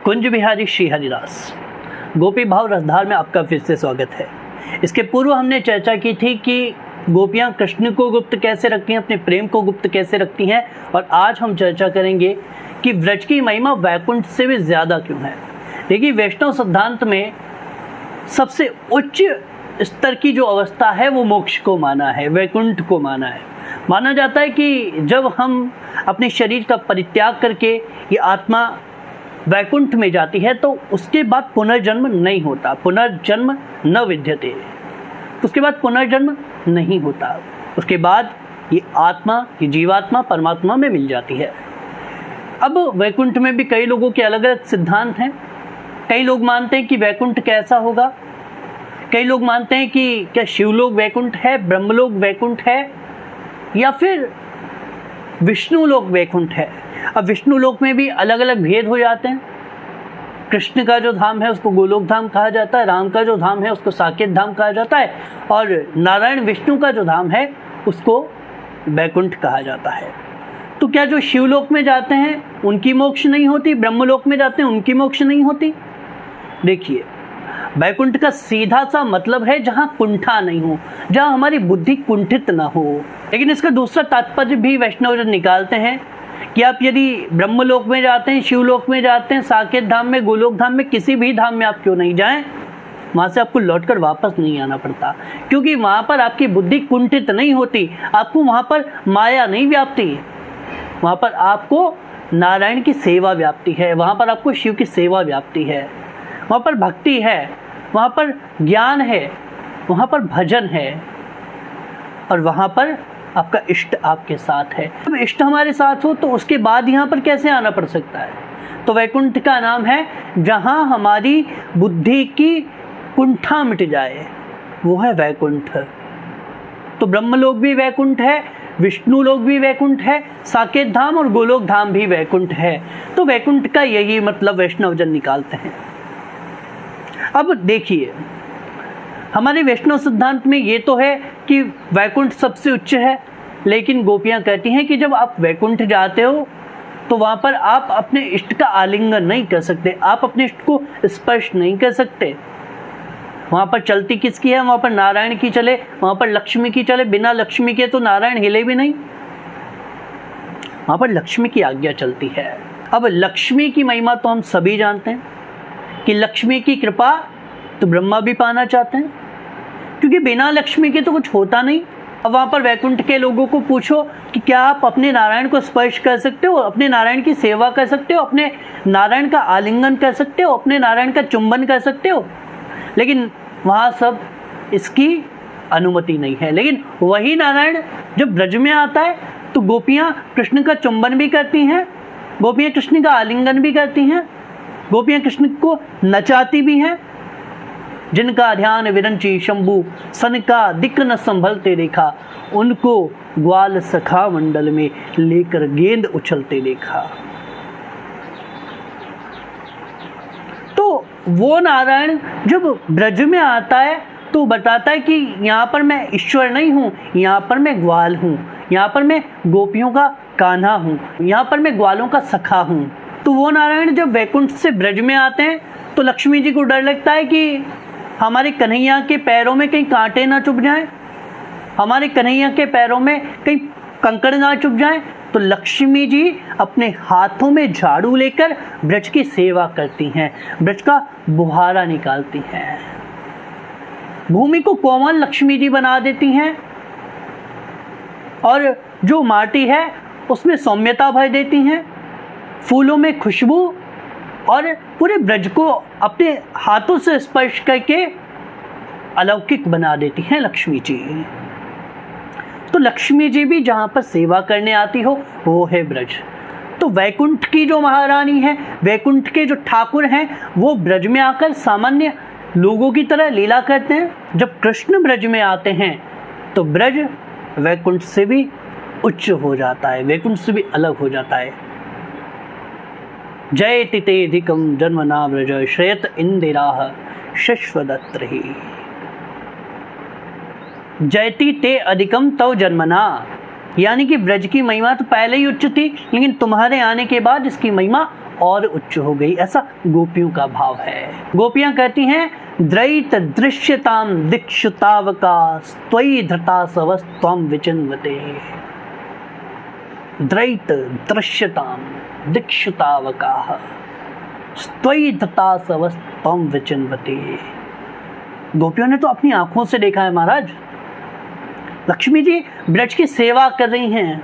कुंज बिहारी श्री हरिदास गोपी भाव रसधार में आपका फिर से स्वागत है। इसके पूर्व हमने चर्चा की थी कि गोपियाँ कृष्ण को गुप्त कैसे रखती हैं, अपने प्रेम को गुप्त कैसे रखती हैं, और आज हम चर्चा करेंगे कि व्रज की महिमा वैकुंठ से भी ज़्यादा क्यों है। देखिए, वैष्णव सिद्धांत में सबसे उच्च स्तर की जो अवस्था है वो मोक्ष को माना है, वैकुंठ को माना है। माना जाता है कि जब हम अपने शरीर का परित्याग करके ये आत्मा वैकुंठ में जाती है तो उसके बाद पुनर्जन्म नहीं होता, पुनर्जन्म न विद्यते, उसके बाद पुनर्जन्म नहीं होता। उसके बाद ये आत्मा, ये जीवात्मा परमात्मा में मिल जाती है। अब वैकुंठ में भी कई लोगों के अलग अलग सिद्धांत हैं। कई लोग मानते हैं कि वैकुंठ कैसा होगा, कई लोग मानते हैं कि क्या शिवलोक वैकुंठ है, ब्रह्मलोक वैकुंठ है, या फिर विष्णु लोक वैकुंठ है। अब विष्णु लोक में भी अलग अलग भेद हो जाते हैं। कृष्ण का जो धाम है उसको गोलोक धाम कहा जाता है, राम का जो धाम है उसको साकेत धाम कहा जाता है, और नारायण विष्णु का जो धाम है उसको वैकुंठ कहा जाता है। तो क्या जो शिवलोक में जाते हैं उनकी मोक्ष नहीं होती, ब्रह्मलोक में जाते हैं उनकी मोक्ष नहीं होती? देखिए, वैकुंठ का सीधा सा मतलब है जहाँ कुंठा नहीं हो, जहाँ हमारी बुद्धि कुंठित ना हो। लेकिन इसका दूसरा तात्पर्य भी वैष्णवजन निकालते हैं कि आप यदि ब्रह्मलोक में जाते हैं, शिवलोक में जाते हैं, साकेत धाम में, गोलोक धाम में, किसी भी धाम में आप क्यों नहीं जाएं, वहाँ से आपको लौटकर वापस नहीं आना पड़ता, क्योंकि वहाँ पर आपकी बुद्धि कुंठित नहीं होती, आपको वहाँ पर माया नहीं व्याप्ति, वहाँ पर आपको नारायण की सेवा व्याप्ति है, वहाँ पर आपको शिव की सेवा व्याप्ति है, वहाँ पर भक्ति है, वहाँ पर ज्ञान है, वहाँ पर भजन है, और वहाँ पर आपका इष्ट आपके साथ है। जब इष्ट हमारे साथ हो तो उसके बाद यहाँ पर कैसे आना पड़ सकता है? तो वैकुंठ का नाम है जहाँ हमारी बुद्धि की कुंठा मिट जाए, वो है वैकुंठ। तो ब्रह्मलोक भी वैकुंठ है, विष्णु लोक भी वैकुंठ है, साकेत धाम और गोलोक धाम भी वैकुंठ है। तो वैकुंठ का यही मतलब वैष्णवजन निकालते हैं। अब देखिए, हमारे वैष्णव सिद्धांत में ये तो है कि वैकुंठ सबसे उच्च है, लेकिन गोपियाँ कहती हैं कि जब आप वैकुंठ जाते हो तो वहाँ पर आप अपने इष्ट का आलिंगन नहीं कर सकते, आप अपने इष्ट को स्पर्श नहीं कर सकते। वहाँ पर चलती किसकी है? वहाँ पर नारायण की चले, वहाँ पर लक्ष्मी की चले, बिना लक्ष्मी के तो नारायण हिले भी नहीं, वहाँ पर लक्ष्मी की आज्ञा चलती है। अब लक्ष्मी की महिमा तो हम सभी जानते हैं कि लक्ष्मी की कृपा तो ब्रह्मा भी पाना चाहते हैं, क्योंकि बिना लक्ष्मी के तो कुछ होता नहीं। अब वहाँ पर वैकुंठ के लोगों को पूछो कि क्या आप अपने नारायण को स्पर्श कर सकते हो, अपने नारायण की सेवा कर सकते हो, अपने नारायण का आलिंगन कर सकते हो, अपने नारायण का चुंबन कर सकते हो? लेकिन वहाँ सब इसकी अनुमति नहीं है। लेकिन वही नारायण जब ब्रज में आता है तो गोपियाँ कृष्ण का चुंबन भी करती हैं, गोपियाँ कृष्ण का आलिंगन भी करती हैं, गोपियाँ कृष्ण को नचाती भी हैं। जिनका ध्यान विरंची शंभु सन का दिक्क न संभलते देखा, उनको ग्वाल सखा मंडल में लेकर गेंद उछलते देखा। तो वो नारायण जब ब्रज में आता है तो बताता है कि यहाँ पर मैं ईश्वर नहीं हूँ, यहाँ पर मैं ग्वाल हूँ, यहाँ पर मैं गोपियों का कान्हा हूँ, यहाँ पर मैं ग्वालों का सखा हूँ। तो वो नारायण जब वैकुंठ से ब्रज में आते हैं तो लक्ष्मी जी को डर लगता है कि हमारे कन्हैया के पैरों में कहीं कांटे ना चुभ जाएं, हमारे कन्हैया के पैरों में कहीं कंकड़ ना चुभ जाएं। तो लक्ष्मी जी अपने हाथों में झाड़ू लेकर ब्रज की सेवा करती हैं, ब्रज का बुहारा निकालती हैं, भूमि को कोमल लक्ष्मी जी बना देती हैं, और जो माटी है उसमें सौम्यता भर देती हैं, फूलों में खुशबू, और पूरे ब्रज को अपने हाथों से स्पर्श करके अलौकिक बना देती हैं लक्ष्मी जी। तो लक्ष्मी जी भी जहाँ पर सेवा करने आती हो वो है ब्रज। तो वैकुंठ की जो महारानी है, वैकुंठ के जो ठाकुर हैं, वो ब्रज में आकर सामान्य लोगों की तरह लीला करते हैं। जब कृष्ण ब्रज में आते हैं तो ब्रज वैकुंठ से भी उच्च हो जाता है, वैकुंठ से भी अलग हो जाता है। जयति तेधिकं जन्मना व्रज श्रेयत इंदिराः शश्वदत्रिः। जयति ते अधिकम तव जन्मना, यानी कि ब्रज की महिमा तो पहले ही उच्च थी, लेकिन तुम्हारे आने के बाद इसकी महिमा और उच्च हो गई। ऐसा गोपियों का भाव है। गोपियां कहती हैं द्रैत दृश्यताम दीक्षुतावका त्वयि धृता सवस्त्वं विचिन्वते। द्रैत दृश्यताम दीक्षुतावका त्वयि धृता सवस्त्वं विचिन्वते। गोपियों ने तो अपनी आंखों से देखा है महाराज, लक्ष्मी जी ब्रज की सेवा कर रही हैं,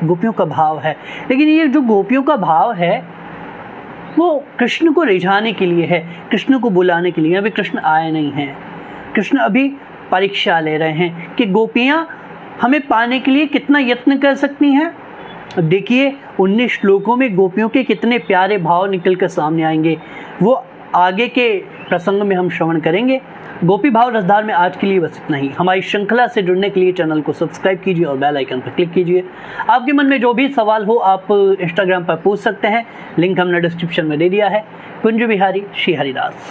गोपियों का भाव है। लेकिन ये जो गोपियों का भाव है वो कृष्ण को रिझाने के लिए है, कृष्ण को बुलाने के लिए। अभी कृष्ण आए नहीं हैं, कृष्ण अभी परीक्षा ले रहे हैं कि गोपियां हमें पाने के लिए कितना यत्न कर सकती हैं। अब देखिए 19 श्लोकों में गोपियों के कितने प्यारे भाव निकल कर सामने आएंगे, वो आगे के प्रसंग में हम श्रवण करेंगे। गोपी भाव रसधार में आज के लिए बस इतना ही। हमारी श्रृंखला से जुड़ने के लिए चैनल को सब्सक्राइब कीजिए और बेल आइकन पर क्लिक कीजिए। आपके मन में जो भी सवाल हो आप इंस्टाग्राम पर पूछ सकते हैं, लिंक हमने डिस्क्रिप्शन में दे दिया है। कुंज बिहारी श्री हरिदास।